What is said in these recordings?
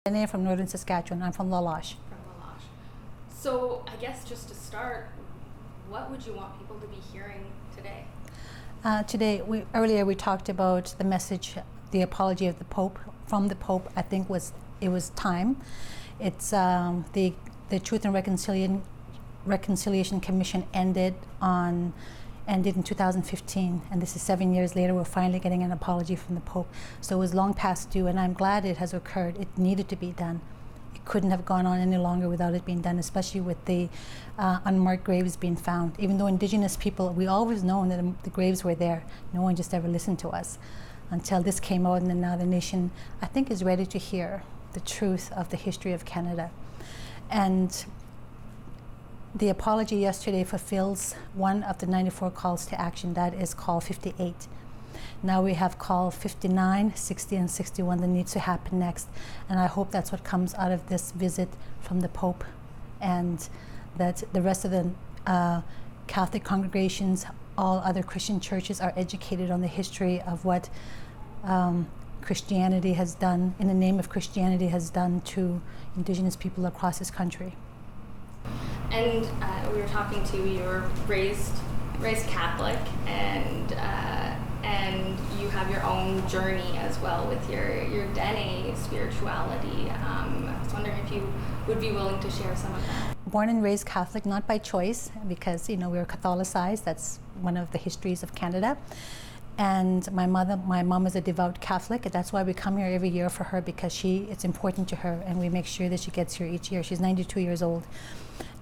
Dene from Northern Saskatchewan. I'm from La Loche. From La Loche. So I guess just to start, what would you want people to be hearing today? Today, earlier we talked about the message, the apology of the Pope, from the Pope. I think it was time. It's the Truth and Reconciliation Commission ended in 2015, and this is 7 years later. We're finally getting an apology from the Pope. So it was long past due, and I'm glad it has occurred. It needed to be done. It couldn't have gone on any longer without it being done, especially with the unmarked graves being found. Even though Indigenous people, we always known that the graves were there. No one just ever listened to us until this came out, and then now the nation, I think, is ready to hear the truth of the history of Canada. And the apology yesterday fulfills one of the 94 calls to action. That is call 58. Now we have call 59, 60, and 61 that needs to happen next. And I hope that's what comes out of this visit from the Pope, and that the rest of the Catholic congregations, all other Christian churches, are educated on the history of what Christianity has done, in the name of Christianity, has done to Indigenous people across this country. And we were talking to, you were raised Catholic, and you have your own journey as well with your Dene spirituality. I was wondering if you would be willing to share some of that. Born and raised Catholic, not by choice, because we were Catholicized. That's one of the histories of Canada. And my mom is a devout Catholic. That's why we come here every year for her, because it's important to her, and we make sure that she gets here each year. She's 92 years old.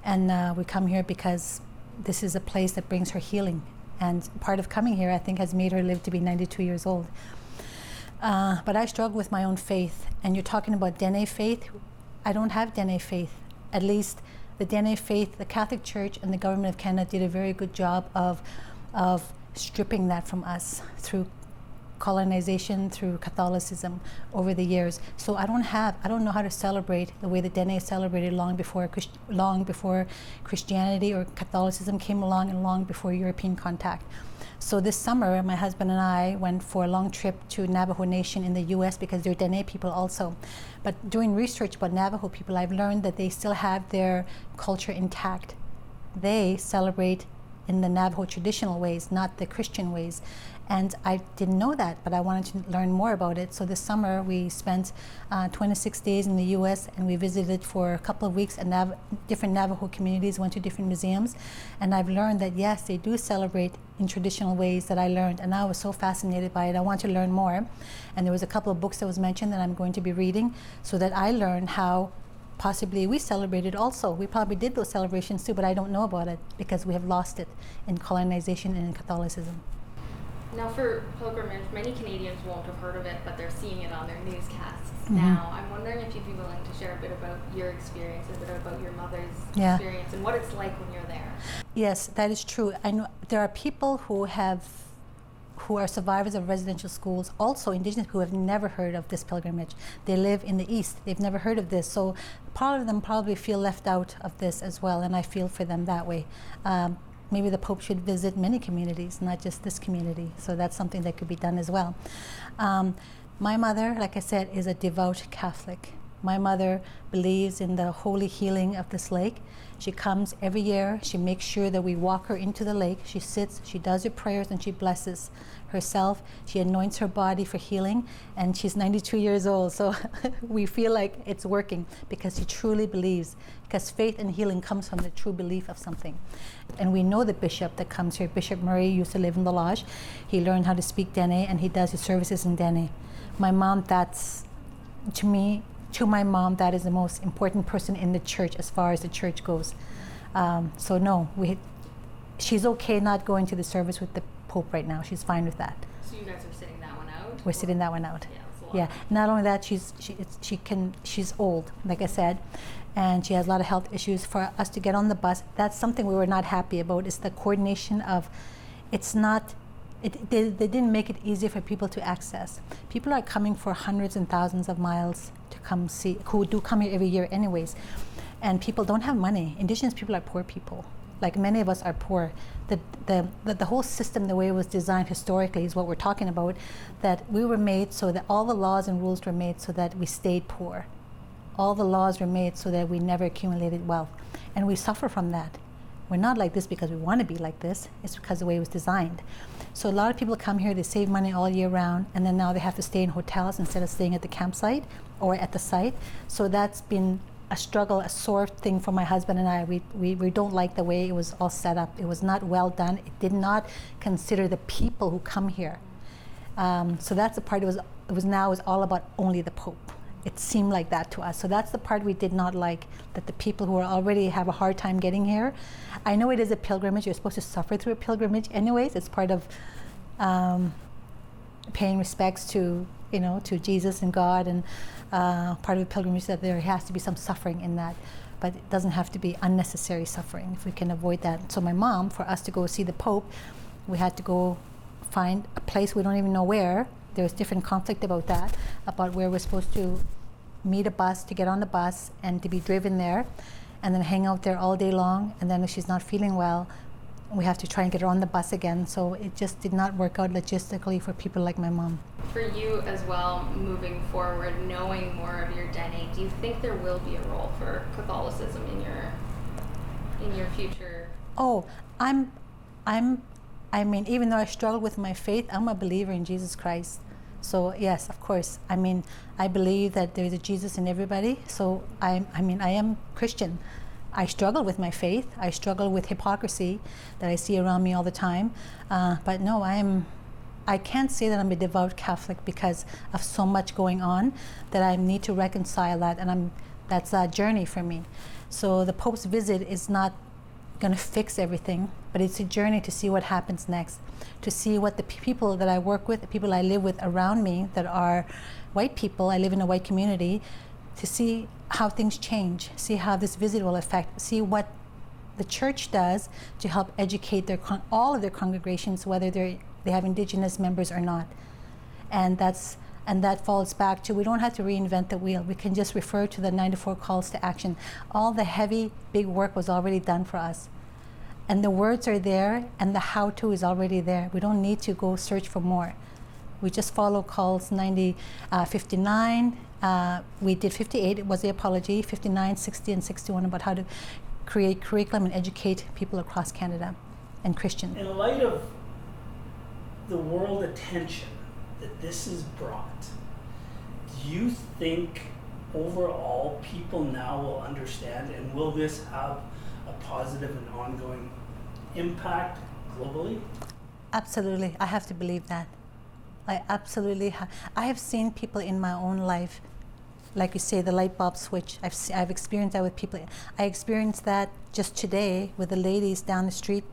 And we come here because this is a place that brings her healing. And part of coming here, I think, has made her live to be 92 years old. But I struggle with my own faith. And you're talking about Dene faith. I don't have Dene faith. At least the Dene faith, the Catholic Church and the government of Canada did a very good job of stripping that from us through colonization, through Catholicism over the years. So I don't know how to celebrate the way the Dene celebrated long before Christianity or Catholicism came along, and long before European contact. So this summer, my husband and I went for a long trip to Navajo Nation in the US, because they're Dene people also. But doing research about Navajo people, I've learned that they still have their culture intact. They celebrate in the Navajo traditional ways, not the Christian ways. And I didn't know that, but I wanted to learn more about it. So this summer we spent 26 days in the US, and we visited for a couple of weeks at different Navajo communities, went to different museums. And I've learned that yes, they do celebrate in traditional ways that I learned, and I was so fascinated by it. I want to learn more. And there was a couple of books that was mentioned that I'm going to be reading, so that I learn how possibly we celebrated also. We probably did those celebrations too, but I don't know about it because we have lost it in colonization and in Catholicism. Now, for pilgrimage, many Canadians won't have heard of it, but they're seeing it on their newscasts now. I'm wondering if you'd be willing to share a bit about your experience, a bit about your mother's experience, and what it's like when you're there. Yes, that is true. I know there are people who are survivors of residential schools, also Indigenous, who have never heard of this pilgrimage. They live in the East. They've never heard of this. So part of them probably feel left out of this as well, and I feel for them that way. Maybe the Pope should visit many communities, not just this community. So that's something that could be done as well. My mother, like I said, is a devout Catholic. My mother believes in the holy healing of this lake. She comes every year. She makes sure that we walk her into the lake. She sits, she does her prayers, and she blesses herself. She anoints her body for healing, and she's 92 years old. So we feel like it's working because she truly believes, because faith and healing comes from the true belief of something. And we know the bishop that comes here, Bishop Murray, used to live in La Loche. He learned how to speak Dene, and he does his services in Dene. My mom, to my mom, that is the most important person in the church as far as the church goes. So no, she's okay not going to the service with the Pope right now. She's fine with that. So you guys are sitting that one out? We're sitting that one out. Yeah, that's a lot. Yeah. Not only that, she's old, like I said, and she has a lot of health issues. For us to get on the bus, that's something we were not happy about. It's the coordination of, they didn't make it easy for people to access. People are coming for hundreds and thousands of miles to come see, who do come here every year anyways. And people don't have money. Indigenous people are poor people. Like many of us are poor. The whole system, the way it was designed historically is what we're talking about, that we were made so that all the laws and rules were made so that we stayed poor. all the laws were made so that we never accumulated wealth. And we suffer from that. We're not like this because we want to be like this. It's because the way it was designed. So a lot of people come here, they save money all year round, and then now they have to stay in hotels instead of staying at the campsite or at the site. So that's been a struggle, a sore thing for my husband and I. We don't like the way it was all set up. It was not well done. It did not consider the people who come here. So that's the part. It was all about only the Pope. It seemed like that to us. So that's the part we did not like, that the people who are already have a hard time getting here. I know it is a pilgrimage. You're supposed to suffer through a pilgrimage anyways. It's part of paying respects to, to Jesus and God, and part of the pilgrimage that there has to be some suffering in that. But it doesn't have to be unnecessary suffering if we can avoid that. So my mom, for us to go see the Pope, we had to go find a place we don't even know where. There was different conflict about that, about where we're supposed to meet a bus, to get on the bus and to be driven there, and then hang out there all day long. And then if she's not feeling well, we have to try and get her on the bus again. So it just did not work out logistically for people like my mom. For you as well, moving forward, knowing more of your Dene, do you think there will be a role for Catholicism in your future? Oh, even though I struggle with my faith, I'm a believer in Jesus Christ. So yes, of course. I believe that there's a Jesus in everybody. So I am Christian. I struggle with my faith. I struggle with hypocrisy that I see around me all the time. But no, I can't say that I'm a devout Catholic because of so much going on that I need to reconcile that, and that's a journey for me. So the Pope's visit is not going to fix everything, but it's a journey to see what happens next, to see what the people that I work with, the people I live with around me that are white people, I live in a white community, to see how things change, see how this visit will affect, see what the church does to help educate all of their congregations, whether they have Indigenous members or not. And that falls back to, we don't have to reinvent the wheel. We can just refer to the 94 calls to action. All the heavy, big work was already done for us. And the words are there, and the how-to is already there. We don't need to go search for more. We just follow calls 59. We did 58, it was the apology, 59, 60, and 61 about how to create curriculum and educate people across Canada and Christian. In light of the world attention that this has brought, do you think overall people now will understand, and will this have a positive and ongoing impact globally? Absolutely. I have to believe that. I absolutely I have seen people in my own life, like you say, the light bulb switch. I've experienced that with people. I experienced that just today with the ladies down the street.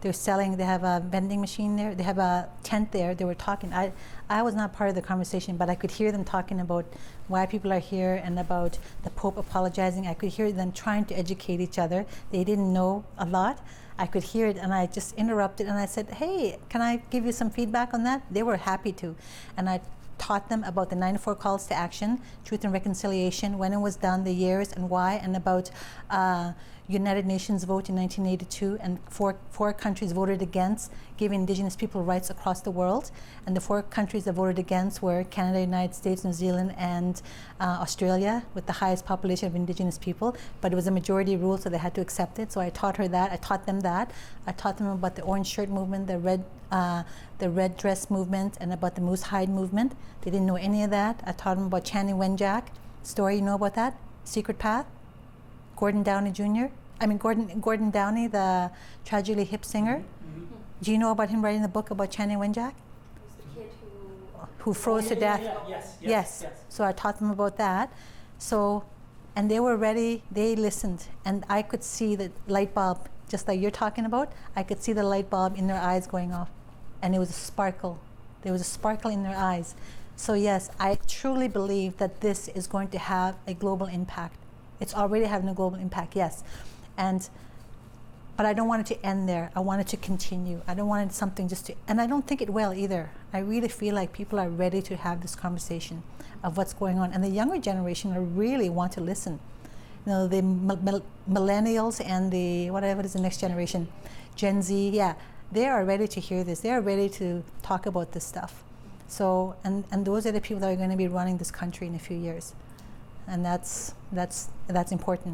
They have a vending machine there, they have a tent there, they were talking. I was not part of the conversation, but I could hear them talking about why people are here and about the Pope apologizing. I could hear them trying to educate each other. They didn't know a lot. I could hear it, and I just interrupted and I said, hey, can I give you some feedback on that? They were happy to. And I taught them about the 94 calls to action, Truth and Reconciliation, when it was done, the years and why, and about United Nations vote in 1982, and four countries voted against giving Indigenous people rights across the world. And the 4 countries that voted against were Canada, United States, New Zealand, and Australia, with the highest population of Indigenous people. But it was a majority rule, so they had to accept it. So I taught her that. I taught them that. I taught them about the orange shirt movement, the red dress movement, and about the moose hide movement. They didn't know any of that. I taught them about Channing Wenjack story. You know about that? Secret Path? Gordon Downey, the tragically hip singer. Mm-hmm. Do you know about him writing the book about Channing Wenjack? It was the kid who froze to death. Yes. So I taught them about that. So, and they were ready. They listened, and I could see the light bulb, just like you're talking about. I could see the light bulb in their eyes going off, and it was a sparkle. There was a sparkle in their eyes. So yes, I truly believe that this is going to have a global impact. It's already having a global impact, yes. But I don't want it to end there. I want it to continue. I don't want it something just to, and I don't think it will either. I really feel like people are ready to have this conversation of what's going on. And the younger generation really want to listen. You know, the millennials and whatever is the next generation, Gen Z, yeah, they are ready to hear this. They are ready to talk about this stuff. So, and those are the people that are going to be running this country in a few years. and that's important.